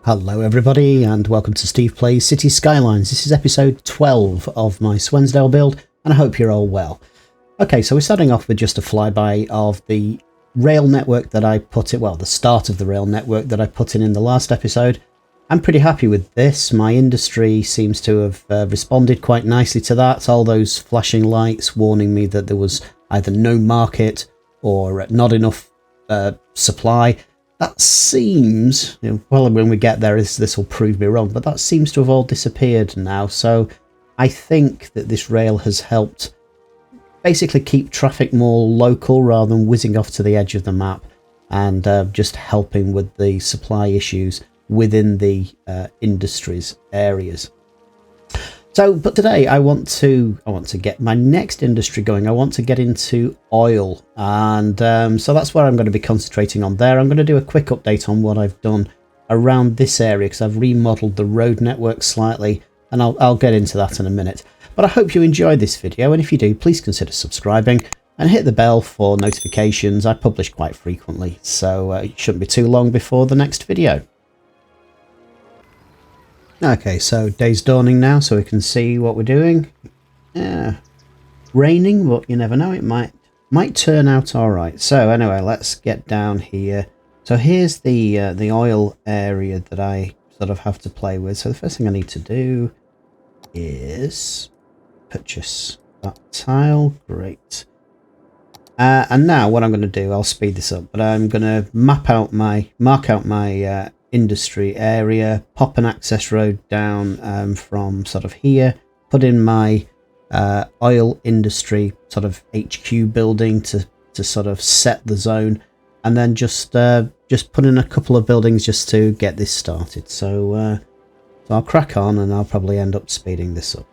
Hello everybody and welcome to Steve Plays City Skylines. This is episode 12 of my Swensdale build and I hope you're all well. Okay, so we're starting off with just a flyby of the rail network that I put in, well, the start of the rail network that I put in the last episode. I'm pretty happy with this. My industry seems to have responded quite nicely to that. All those flashing lights warning me that there was either no market or not enough supply. That seems, well, when we get there, this will prove me wrong, but that seems to have all disappeared now. So I think that this rail has helped basically keep traffic more local rather than whizzing off to the edge of the map and just helping with the supply issues within the industries areas. So, but today I want to get my next industry going. I want to get into oil, and so that's what I'm going to be concentrating on there. I'm going to do a quick update on what I've done around this area because I've remodeled the road network slightly, and I'll get into that in a minute. But I hope you enjoyed this video, and if you do, please consider subscribing and hit the bell for notifications. I publish quite frequently, so it shouldn't be too long before the next video. Okay, so day's dawning now, so we can see what we're doing. Yeah, raining, but you never know, it might turn out all right. So anyway, let's get down here. So here's the oil area that I sort of have to play with. So the first thing I need to do is purchase that tile. Great. And now what I'm going to do, I'll speed this up, but I'm going to mark out my industry area, pop an access road down from sort of here, put in my oil industry sort of HQ building to sort of set the zone, and then just put in a couple of buildings just to get this started. So I'll crack on and I'll probably end up speeding this up.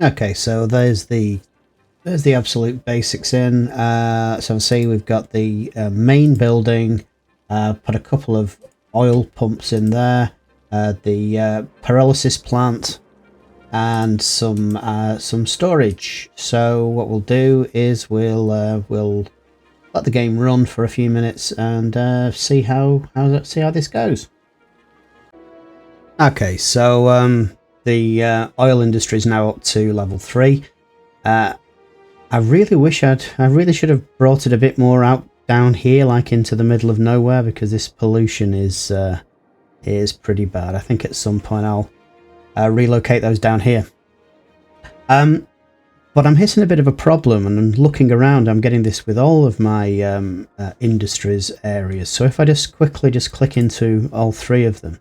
Okay, so there's the absolute basics in. So see, we've got the main building, put a couple of oil pumps in there, the pyrolysis plant, and some storage. So what we'll do is we'll let the game run for a few minutes and see how this goes. Okay, so the oil industry is now up to level 3. I really should have brought it a bit more out down here, like into the middle of nowhere, because this pollution is pretty bad. I think at some point I'll relocate those down here. But I'm hitting a bit of a problem, and I'm looking around. I'm getting this with all of my industries areas. So if I just quickly click into all 3 of them.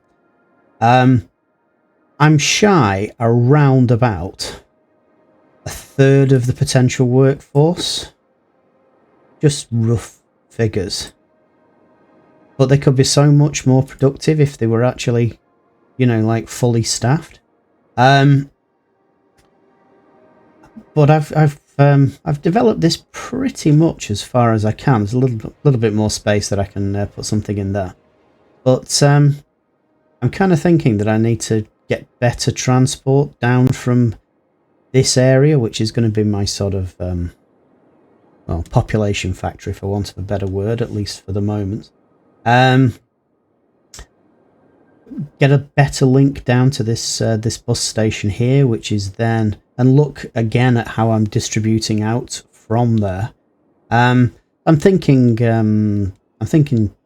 I'm shy around about a third of the potential workforce. Just rough figures. But they could be so much more productive if they were actually, like fully staffed. But I've developed this pretty much as far as I can. There's a little bit more space that I can put something in there. But I'm kind of thinking that I need to get better transport down from this area, which is going to be my sort of well, population factory, for want of a better word, at least for the moment. Get a better link down to this this bus station here, which is then and look again at how I'm distributing out from there. I'm thinking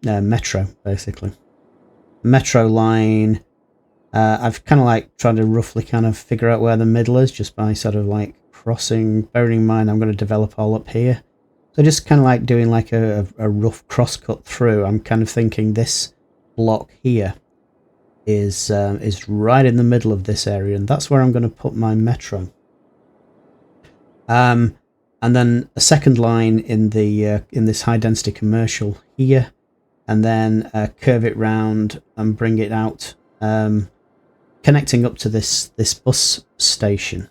metro, basically. Metro line. I've kind of like tried to roughly kind of figure out where the middle is just by sort of like crossing, bearing in mind I'm going to develop all up here. So just kind of like doing like a rough cross cut through. I'm kind of thinking this block here is right in the middle of this area, and that's where I'm going to put my metro. And then a second line in the in this high density commercial here, and then curve it round and bring it out, connecting up to this bus station.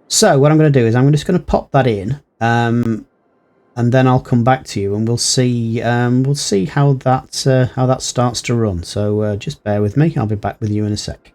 So what I'm going to do is I'm just going to pop that in, and then I'll come back to you and we'll see how that starts to run. So just bear with me. I'll be back with you in a sec.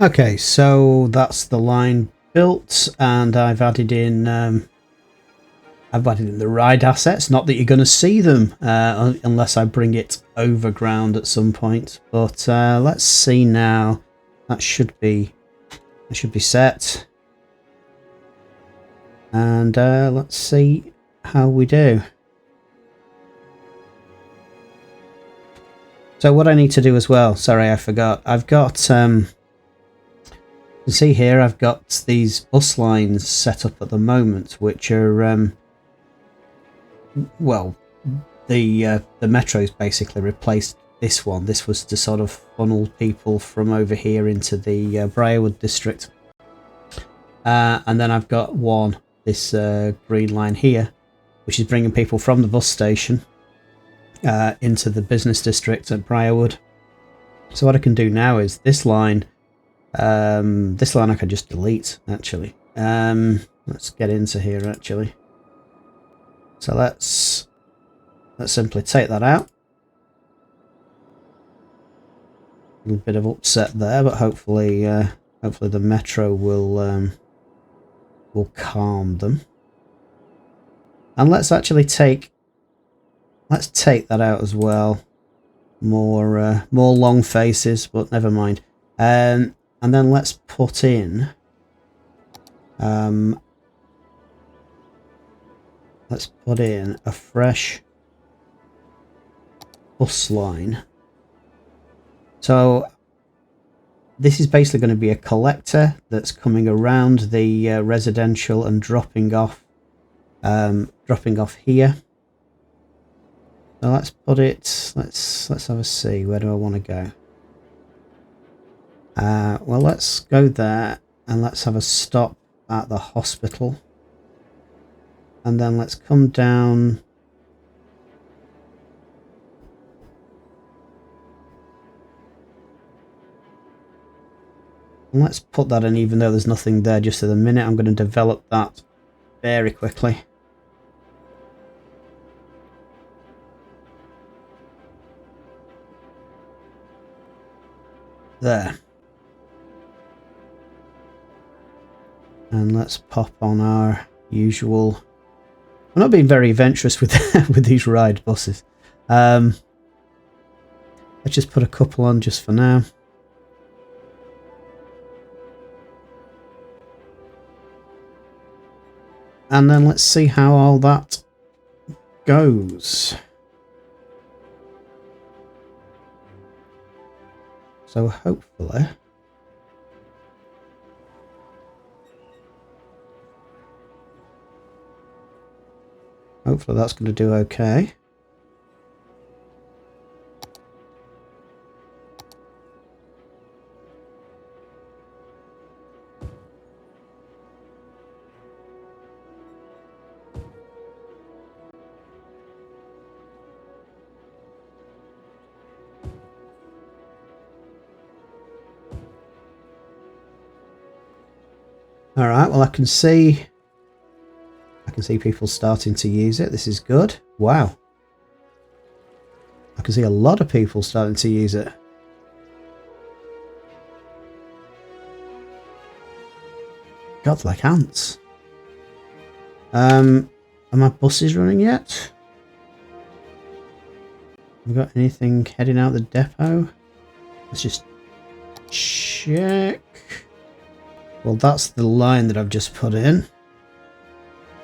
Okay, so that's the line built, and I've added in the ride assets. Not that you're going to see them unless I bring it overground at some point. But let's see now. That should be set, and let's see how we do. So what I need to do as well. Sorry, I forgot. I've got. You see here, I've got these bus lines set up at the moment, which are, well, the metro's basically replaced this one. This was to sort of funnel people from over here into the Briarwood district. And then I've got this green line here, which is bringing people from the bus station into the business district at Briarwood. So what I can do now is this line I can just delete, actually. Let's get into here, actually. So let's simply take that out. A little bit of upset there, but hopefully the metro will calm them. And let's actually take that out as well. More long faces, but never mind. And then let's put in, a fresh bus line. So this is basically going to be a collector that's coming around the residential and dropping off here. So let's put it. Let's have a see. Where do I want to go? Well, let's go there and let's have a stop at the hospital, and then let's come down and let's put that in, even though there's nothing there just at the minute. I'm going to develop that very quickly. There. And let's pop on our usual. I'm not being very adventurous with with these ride buses. Let's just put a couple on just for now. And then let's see how all that goes. So hopefully that's going to do okay. All right. Well, I can see people starting to use it. This is good. Wow. I can see a lot of people starting to use it. God, like ants. Are my buses running yet? Have we got anything heading out the depot? Let's just check. Well, that's the line that I've just put in.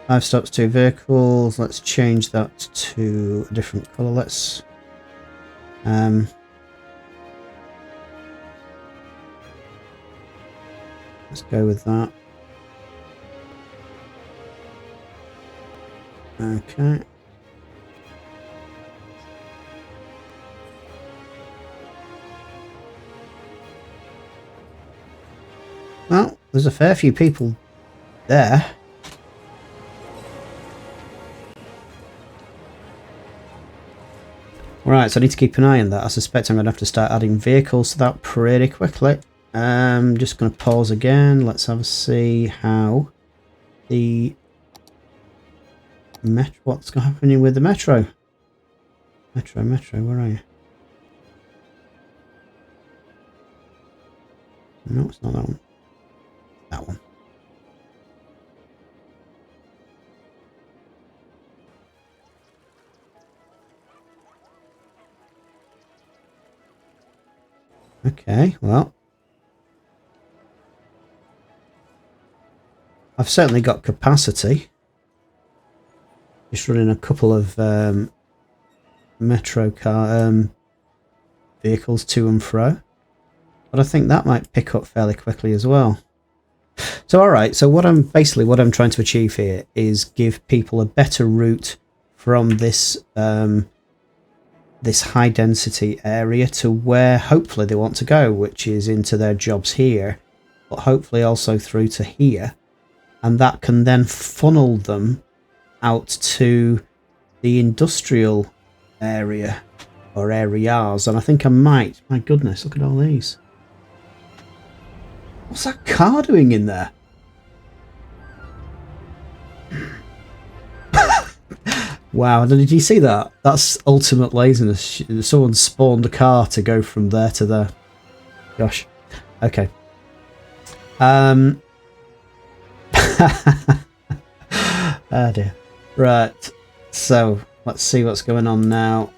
5 stops, 2 vehicles. Let's change that to a different colour. Let's go with that. Okay. Well, there's a fair few people there. Right, so I need to keep an eye on that. I suspect I'm going to have to start adding vehicles to that pretty quickly. Just going to pause again. Let's have a see how the metro. What's happening with the metro? Metro, where are you? No, it's not that one. That one. Okay, well, I've certainly got capacity. Just running a couple of metro car vehicles to and fro, but I think that might pick up fairly quickly as well. So all right, so what I'm trying to achieve here is give people a better route from this this high density area to where hopefully they want to go, which is into their jobs here, but hopefully also through to here, and that can then funnel them out to the industrial area or areas. And I think I might. My goodness, look at all these. What's that car doing in there? Wow, did you see that? That's ultimate laziness. Someone spawned a car to go from there to there. Gosh. Okay. Oh dear. Right. So, let's see what's going on now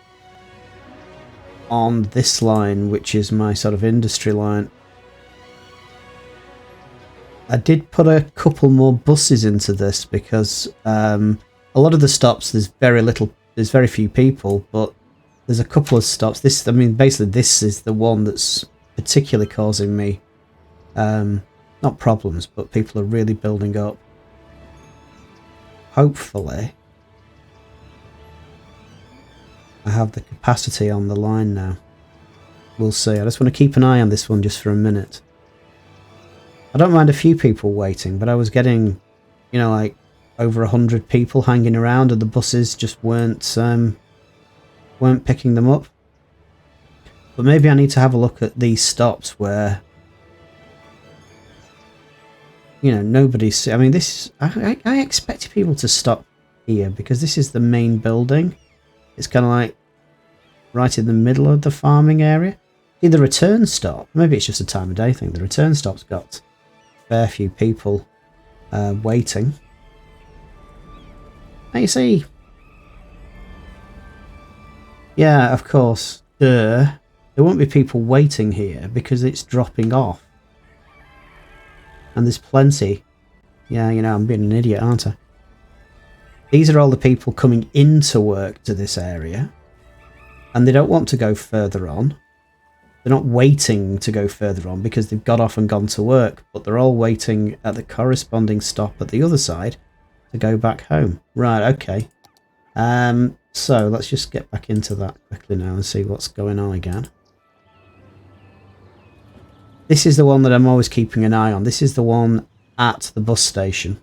on this line, which is my sort of industry line. I did put a couple more buses into this because a lot of the stops there's very few people, but there's a couple of stops. Basically this is the one that's particularly causing me not problems, but people are really building up. Hopefully I have the capacity on the line now. We'll see. I just want to keep an eye on this one just for a minute. I don't mind a few people waiting, but I was getting, like over 100 people hanging around, and the buses just weren't picking them up. But maybe I need to have a look at these stops where, nobody's. I expected people to stop here because this is the main building. It's kind of like right in the middle of the farming area. See, the return stop. Maybe it's just a time of day thing. The return stop's got a fair few people waiting. Now you see. Yeah, of course. There won't be people waiting here because it's dropping off. And there's plenty. Yeah, I'm being an idiot, aren't I? These are all the people coming into work to this area. And they don't want to go further on. They're not waiting to go further on because they've got off and gone to work. But they're all waiting at the corresponding stop at the other side to go back home. Right, okay. So let's just get back into that quickly now and see what's going on again. This is the one that I'm always keeping an eye on. This is the one at the bus station.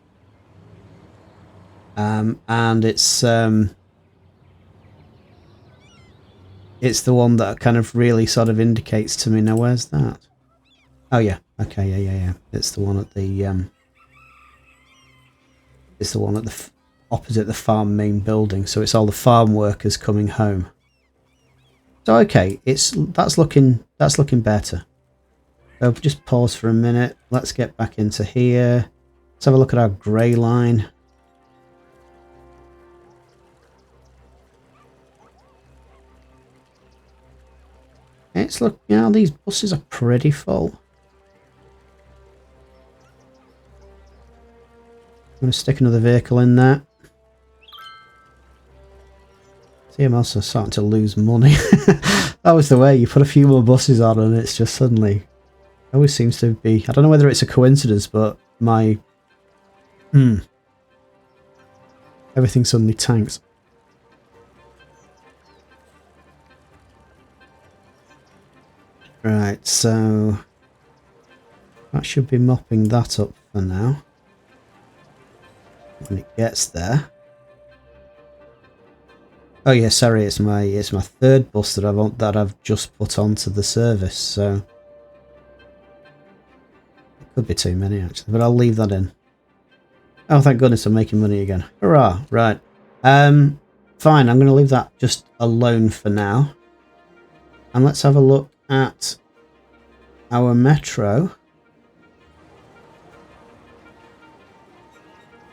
And it's the one that kind of really sort of indicates to me. Now, where's that? Oh yeah, okay, yeah. It's the one at the is the one at the opposite the farm main building, so it's all the farm workers coming home. So okay, that's looking better. So just pause for a minute. Let's get back into here. Let's have a look at our grey line. It's look, you know, these buses are pretty full. I'm going to stick another vehicle in there. See, I'm also starting to lose money. That was the way, you put a few more buses on and it's just suddenly... always seems to be... I don't know whether it's a coincidence, but my... everything suddenly tanks. Right, so... that should be mopping that up for now. When it gets there. Oh yeah, sorry, it's my third bus that I've just put onto the service, so it could be too many actually, but I'll leave that in. Oh, thank goodness I'm making money again. Hurrah! Right. Fine, I'm going to leave that just alone for now. And let's have a look at our metro.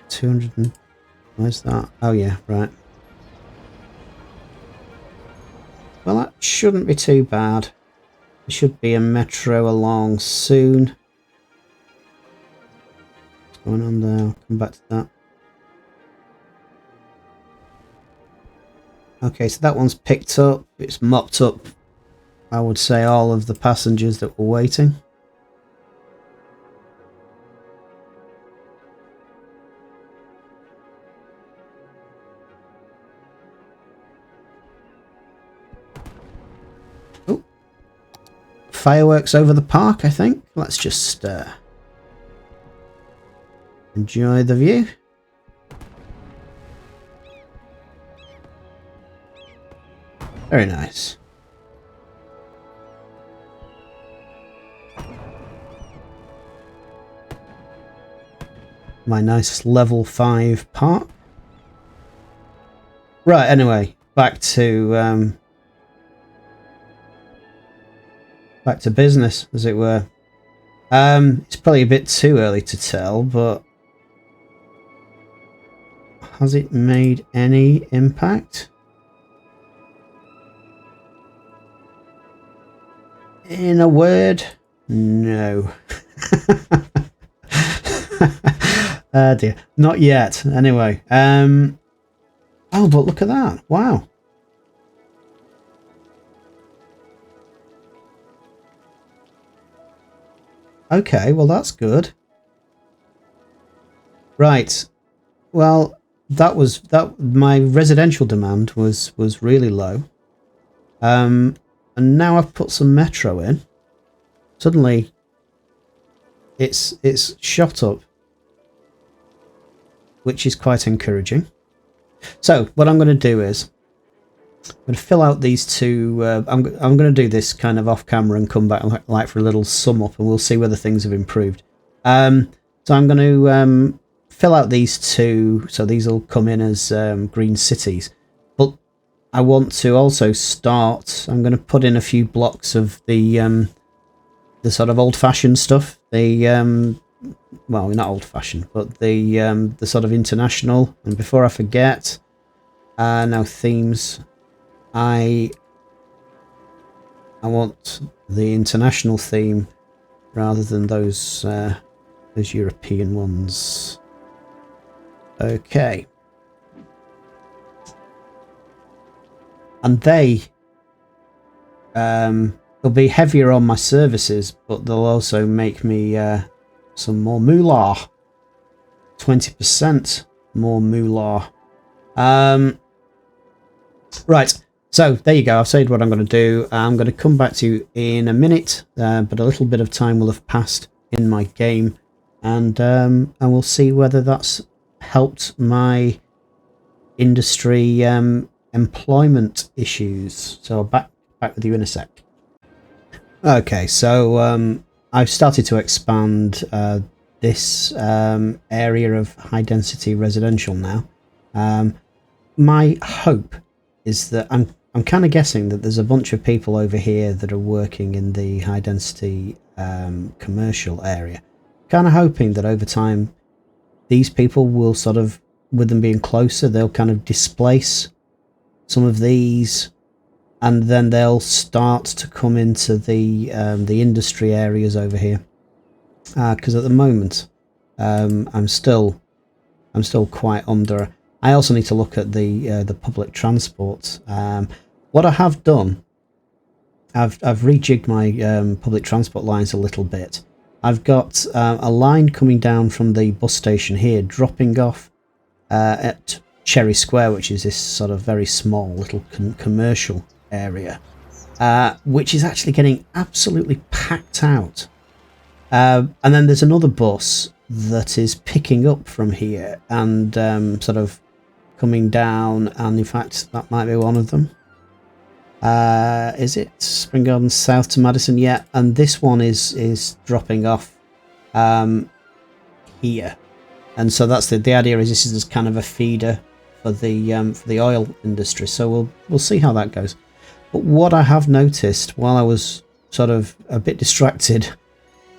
200 where's that? Oh yeah, right. Well, that shouldn't be too bad. There should be a metro along soon. What's going on there? I'll come back to that. Okay, so that one's picked up. It's mopped up, I would say, all of the passengers that were waiting. Fireworks over the park, I think. Let's just enjoy the view. Very nice. My nice level 5 park. Right, anyway, back to business, as it were. It's probably a bit too early to tell, but has it made any impact? In a word, no. Dear, not yet. Anyway, oh, but look at that! Wow. Okay, well that's good. Right. Well, my residential demand was really low. And now I've put some metro in. Suddenly it's shot up, which is quite encouraging. So what I'm going to do is I'm going to fill out these two. I'm going to do this kind of off camera and come back like for a little sum up, and we'll see whether things have improved. So I'm going to fill out these two, so these will come in as green cities. But I want to also start. I'm going to put in a few blocks of the sort of old-fashioned stuff. The well, not old-fashioned, but the sort of international. And before I forget, now themes. I want the international theme rather than those European ones. Okay. And they'll be heavier on my services, but they'll also make me some more moolah. 20% more moolah. Right. So there you go. I've said what I'm going to do. I'm going to come back to you in a minute, but a little bit of time will have passed in my game, and we'll see whether that's helped my industry employment issues. So back with you in a sec. Okay, so I've started to expand this area of high density residential now. My hope is that I'm kind of guessing that there's a bunch of people over here that are working in the high density commercial area. Kind of hoping that over time these people will sort of, with them being closer, they'll kind of displace some of these, and then they'll start to come into the industry areas over here. Because at the moment, I'm still quite under. I also need to look at the public transport. What I have done, I've rejigged my public transport lines a little bit. I've got a line coming down from the bus station here, dropping off at Cherry Square, which is this sort of very small little commercial area, which is actually getting absolutely packed out. And then there's another bus that is picking up from here and sort of coming down, and in fact that might be one of them. Is it Spring Gardens South to Madison? Yeah, and this one is dropping off here, and so that's the idea. Is this is kind of a feeder for the oil industry. So we'll see how that goes. But what I have noticed while I was sort of a bit distracted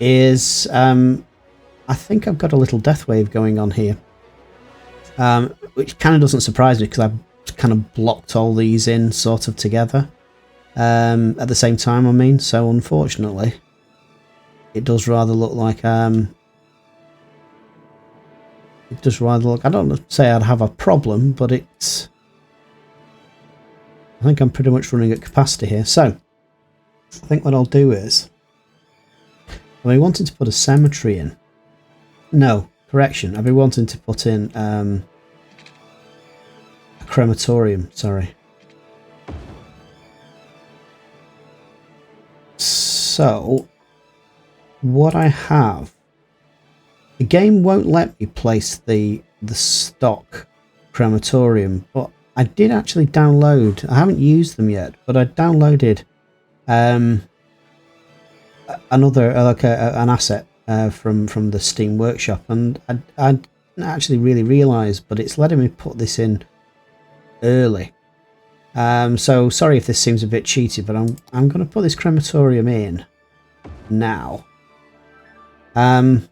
is I think I've got a little death wave going on here, which kind of doesn't surprise me because I've kind of blocked all these in sort of together at the same time, I mean. So unfortunately it does rather look like I don't say I'd have a problem, but it's, I think I'm pretty much running at capacity here. So I think what I'll do is, I've been wanting to put a cemetery in. No, correction. I've been wanting to put in a crematorium, sorry. So, what I have, the game won't let me place the stock crematorium, but I did actually download, I haven't used them yet, but I downloaded another, an asset from the Steam Workshop, and I didn't actually really realise, but it's letting me put this in early. So sorry if this seems a bit cheaty, but I'm going to put this crematorium in now, because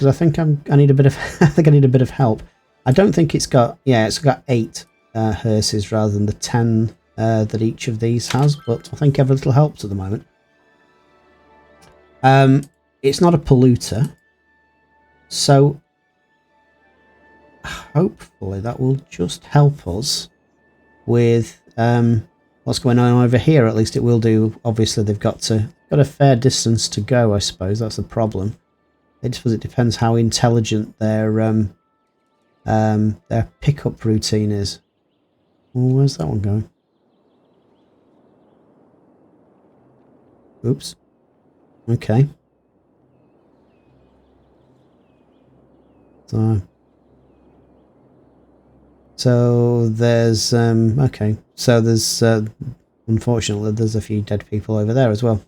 I think I need a bit of I think I need a bit of help. I don't think it's got, yeah, it's got 8 hearses rather than the 10 that each of these has, but I think every little helps at the moment. It's not a polluter, so hopefully that will just help us with what's going on over here. At least it will do. Obviously they've got a fair distance to go, I suppose. That's the problem. I suppose it depends how intelligent their pickup routine is. Oh, where's that one going? Oops. Okay. So there's okay. So there's unfortunately there's a few dead people over there as well.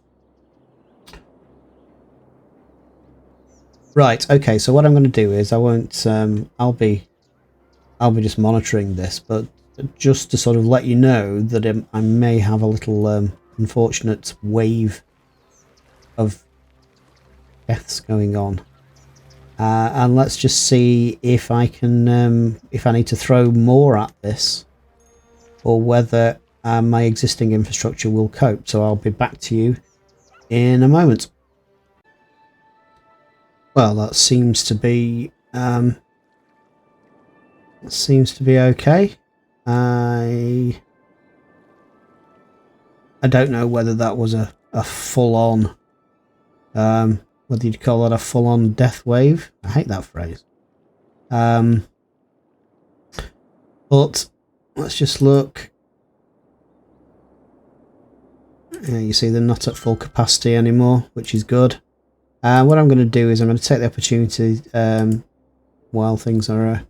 Right. Okay. So what I'm going to do is I won't. I'll be just monitoring this, but just to sort of let you know that I may have a little unfortunate wave of deaths going on. And let's just see if I can, if I need to throw more at this, or whether my existing infrastructure will cope. So I'll be back to you in a moment. Well, that seems to be okay. I don't know whether that was a full-on, whether you'd call that a full-on death wave. I hate that phrase. But let's just look. Yeah, you see they're not at full capacity anymore, which is good. What I'm going to do is I'm going to take the opportunity while things are a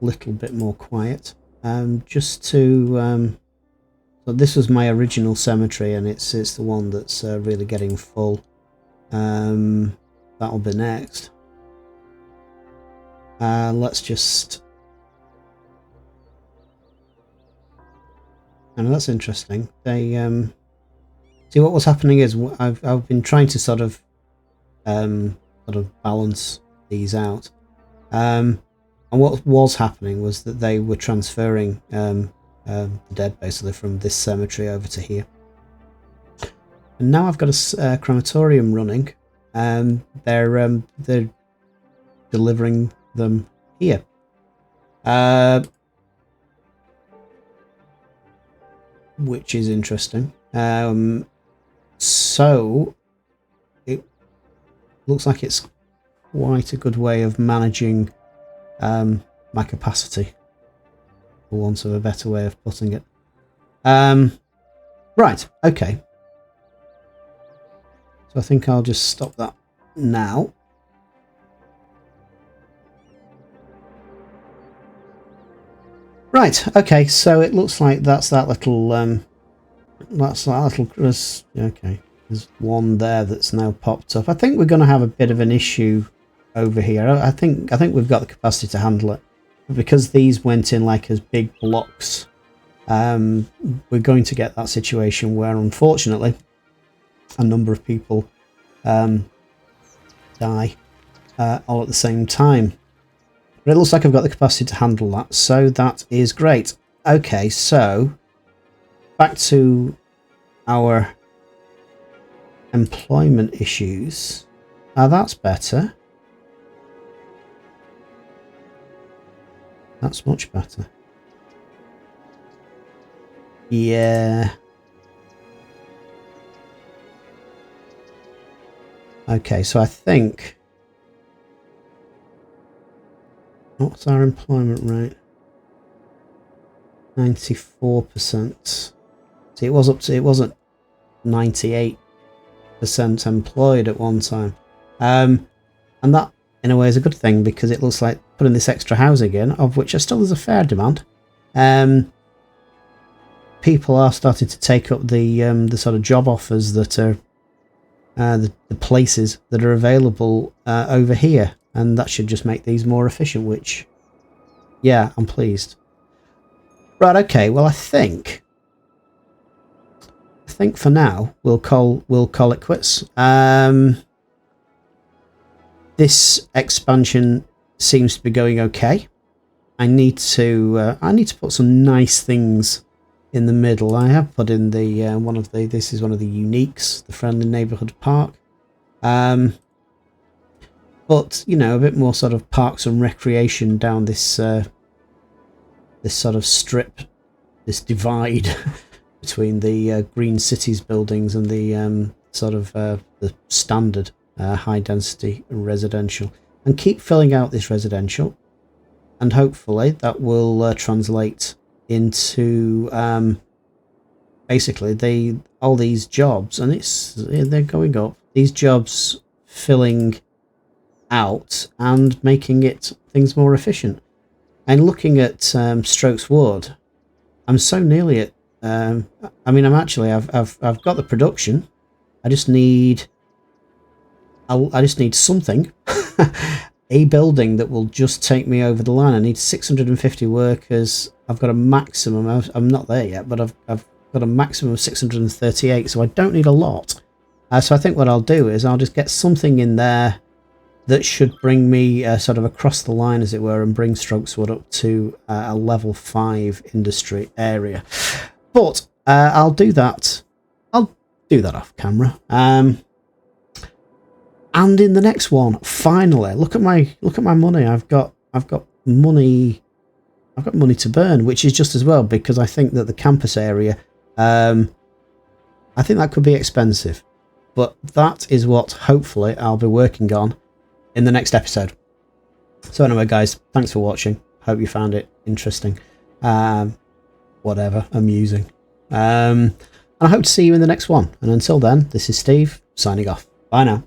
little bit more quiet, just to so this was my original cemetery, and it's the one that's really getting full. that'll be next. Let's just... And that's interesting. They see what was happening is I've been trying to sort of balance these out. And what was happening was that they were transferring the dead basically from this cemetery over to here. And now I've got a crematorium running, and they're delivering them here. Which is interesting. So it looks like it's quite a good way of managing my capacity, for want of a better way of putting it. Right, okay. So I think I'll just stop that now. Right, okay, so it looks like that's that little okay, there's one there that's now popped up. I think we're going to have a bit of an issue over here. I think we've got the capacity to handle it, but because these went in like as big blocks, we're going to get that situation where, unfortunately, a number of people die all at the same time. But it looks like I've got the capacity to handle that, so that is great. Okay, so back to our employment issues. That's better. That's much better. Yeah. Okay, so I think... What's our employment rate? 94%. See, it wasn't 98% employed at one time. And that, in a way, is a good thing, because it looks like putting this extra housing in, of which still is a fair demand. People are starting to take up the sort of job offers that are the places that are available over here. And that should just make these more efficient, which, yeah, I'm pleased. Right, okay, well, I think for now we'll call it quits. This expansion seems to be going okay. I need to put some nice things in the middle. I have put in the this is one of the uniques, the friendly neighborhood park. But, you know, a bit more sort of parks and recreation down this this sort of strip, this divide between the Green Cities buildings and the sort of the standard high density residential, and keep filling out this residential, and hopefully that will translate into basically all these jobs, and they're going up. These jobs filling out and making things more efficient. And looking at Strokes Wood, I'm so nearly at. I mean, I've got the production. I just need something, a building that will just take me over the line. I need 650 workers. I've got a maximum. I'm not there yet, but I've got a maximum of 638. So I don't need a lot. So I think what I'll do is I'll just get something in there that should bring me sort of across the line, as it were, and bring Strokeswood up to a level 5 industry area. But I'll do that. I'll do that off camera. And in the next one, finally, look at my money. I've got money. I've got money to burn, which is just as well, because I think that the campus area, I think that could be expensive, but that is what hopefully I'll be working on in the next episode. So anyway, guys, thanks for watching. Hope you found it interesting, whatever, amusing, and I hope to see you in the next one. And until then, this is Steve signing off. Bye now.